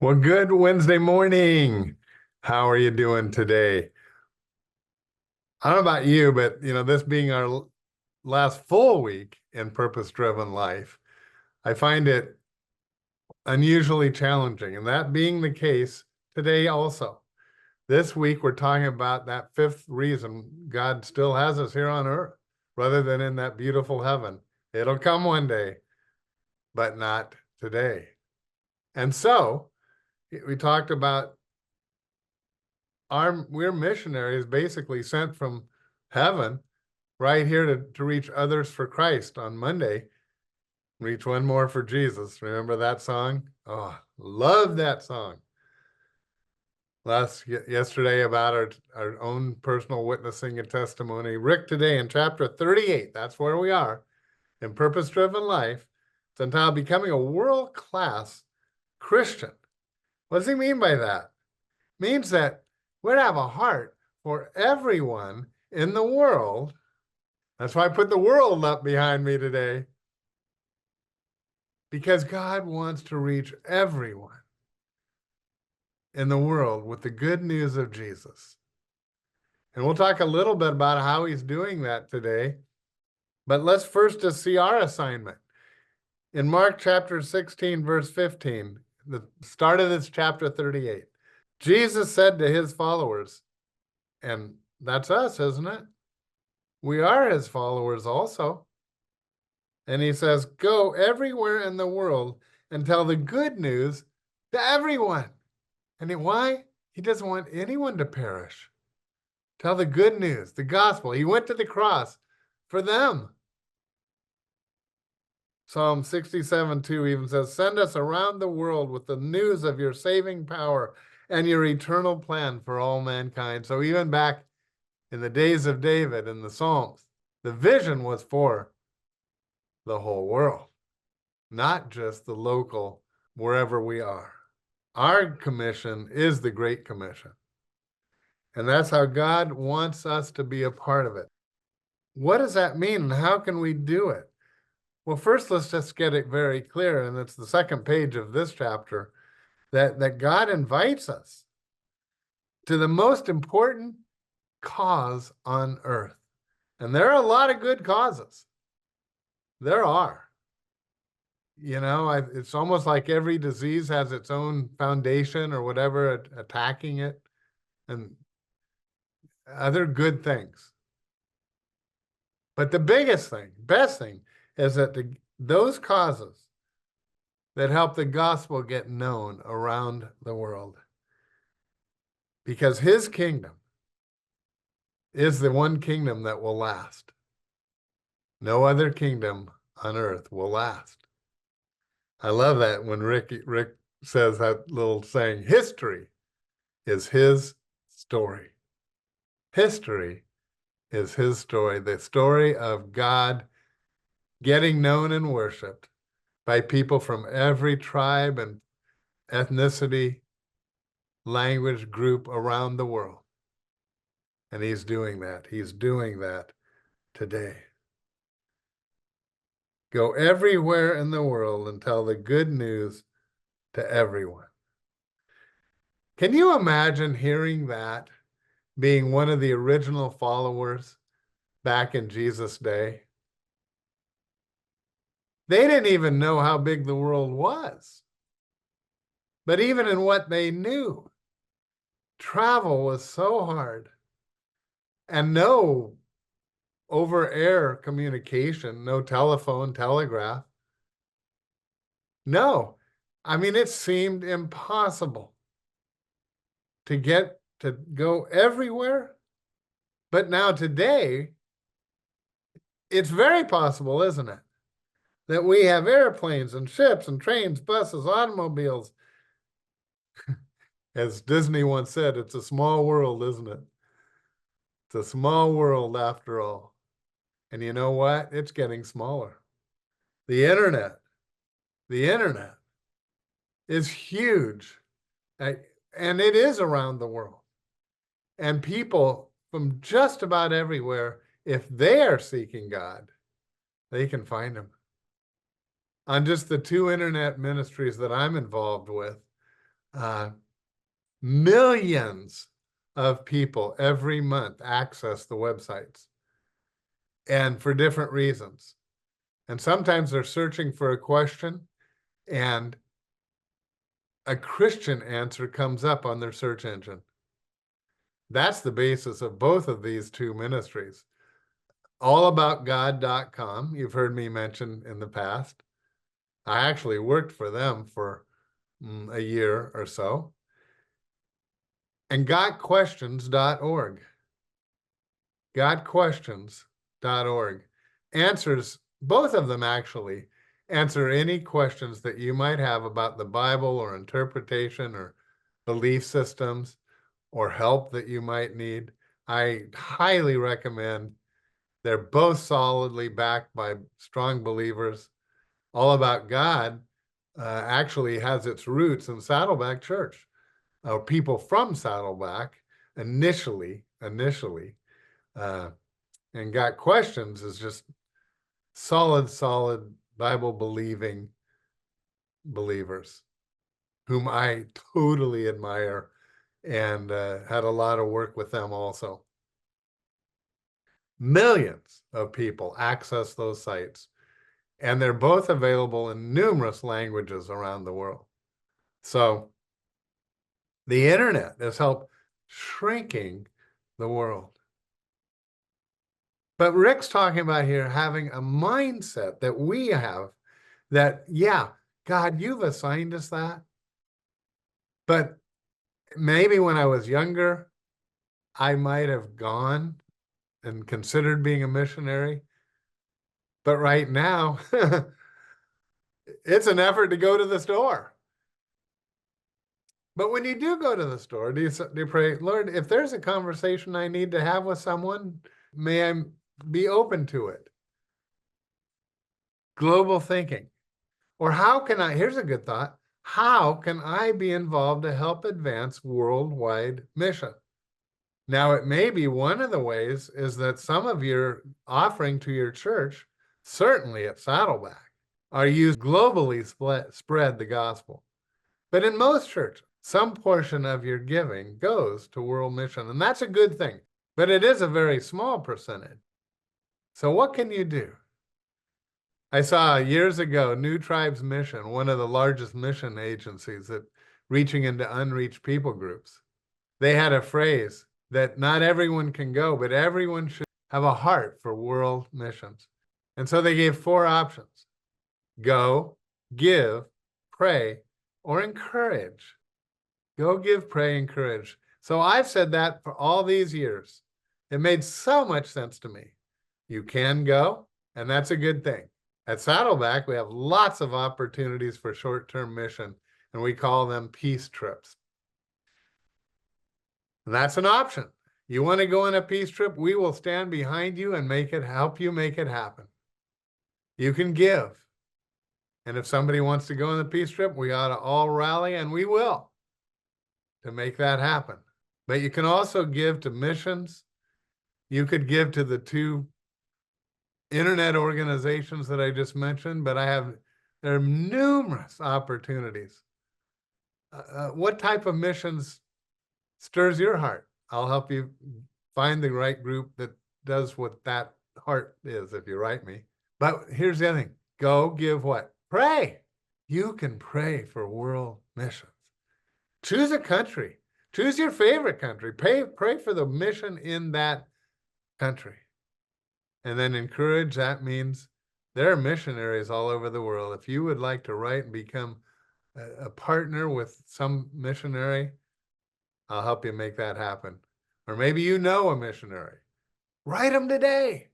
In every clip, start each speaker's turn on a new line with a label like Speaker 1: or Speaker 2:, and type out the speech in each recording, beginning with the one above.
Speaker 1: Well, good Wednesday morning. How are you doing today? I don't know about you, but this being our last full week in purpose-driven life, I find it unusually challenging. And that being the case today also. This week, we're talking about that fifth reason God still has us here on earth rather than in that beautiful heaven. It'll come one day, but not today. And so we talked about we're missionaries basically sent from heaven right here to reach others for Christ on Monday. Reach one more for Jesus. Remember that song? Oh, love that song. Yesterday about our own personal witnessing and testimony. Rick today in chapter 38, that's where we are, in purpose-driven life. It's entitled Becoming a World-Class Christian. What does he mean by that? It means that we're to have a heart for everyone in the world. That's why I put the world up behind me today. Because God wants to reach everyone in the world with the good news of Jesus. And we'll talk a little bit about how he's doing that today. But let's first just see our assignment. In Mark chapter 16, verse 15, the start of this chapter 38, Jesus said to his followers, and that's us, isn't it? We are his followers also. And he says, go everywhere in the world and tell the good news to everyone. And why? He doesn't want anyone to perish. Tell the good news, the gospel. He went to the cross for them. Psalm 67:2 even says, send us around the world with the news of your saving power and your eternal plan for all mankind. So even back in the days of David and the Psalms, the vision was for the whole world, not just the local, wherever we are. Our commission is the Great Commission. And that's how God wants us to be a part of it. What does that mean and how can we do it? Well, first, let's just get it very clear, and it's the second page of this chapter, that God invites us to the most important cause on earth. And there are a lot of good causes. There are. It's almost like every disease has its own foundation or whatever attacking it, and other good things. But the biggest thing, best thing, is that those causes that help the gospel get known around the world. Because his kingdom is the one kingdom that will last. No other kingdom on earth will last. I love that when Rick says that little saying, history is his story. History is his story, the story of God getting known and worshiped by people from every tribe and ethnicity, language group around the world. And he's doing that. He's doing that today. Go everywhere in the world and tell the good news to everyone. Can you imagine hearing that, being one of the original followers back in Jesus' day? They didn't even know how big the world was. But even in what they knew, travel was so hard. And no over-air communication, no telephone, telegraph. No, it seemed impossible to go everywhere. But now today, it's very possible, isn't it? That we have airplanes and ships and trains, buses, automobiles. As Disney once said, it's a small world, isn't it? It's a small world after all. And you know what? It's getting smaller. The internet is huge. And it is around the world. And people from just about everywhere, if they are seeking God, they can find him. On just the 2 internet ministries that I'm involved with, Millions of people every month access the websites, and for different reasons. And sometimes they're searching for a question, and a Christian answer comes up on their search engine. That's the basis of both of these two ministries. allaboutgod.com, you've heard me mention in the past. I actually worked for them for a year or so. And gotquestions.org. Gotquestions.org answers, both of them actually, answer any questions that you might have about the Bible or interpretation or belief systems or help that you might need. I highly recommend. They're both solidly backed by strong believers. All About God actually has its roots in Saddleback Church. People from Saddleback initially, and Got Questions is just solid Bible-believing believers whom I totally admire, and had a lot of work with them also. Millions of people access those sites, and they're both available in numerous languages around the world. So the internet has helped shrinking the world. But Rick's talking about here having a mindset that we have that, yeah, God, you've assigned us that. But maybe when I was younger, I might have gone and considered being a missionary. But right now, it's an effort to go to the store. But when you do go to the store, do you pray, Lord, if there's a conversation I need to have with someone, may I be open to it? Global thinking. Or how can I, here's a good thought, how can I be involved to help advance worldwide mission? Now, it may be one of the ways is that some of your offering to your church, certainly at Saddleback, are used globally spread the gospel. But in most churches, some portion of your giving goes to world mission, and that's a good thing, but it is a very small percentage. So what can you do? I saw years ago, New Tribes Mission, one of the largest mission agencies that reaching into unreached people groups. They had a phrase that not everyone can go, but everyone should have a heart for world missions. And so they gave 4 options: go, give, pray, or encourage. Go, give, pray, encourage. So I've said that for all these years. It made so much sense to me. You can go, and that's a good thing. At Saddleback, we have lots of opportunities for short-term mission, and we call them peace trips. And that's an option. You want to go on a peace trip? We will stand behind you and help you make it happen. You can give. And if somebody wants to go on the peace trip, we ought to all rally, and we will, to make that happen. But you can also give to missions. You could give to the 2 internet organizations that I just mentioned, but there are numerous opportunities. What type of missions stirs your heart? I'll help you find the right group that does what that heart is if you write me. But here's the other thing. Go, give what? Pray. You can pray for world missions. Choose a country. Choose your favorite country. Pray for the mission in that country. And then encourage, that means there are missionaries all over the world. If you would like to write and become a partner with some missionary, I'll help you make that happen. Or maybe you know a missionary. Write them today.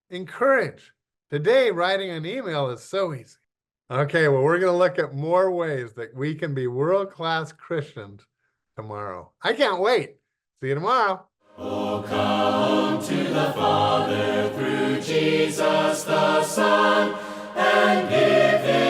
Speaker 1: Encourage. Today, writing an email is so easy. Okay, well, we're going to look at more ways that we can be world-class Christians tomorrow. I can't wait. See you tomorrow.
Speaker 2: Oh, come to the Father through Jesus the Son, and give Him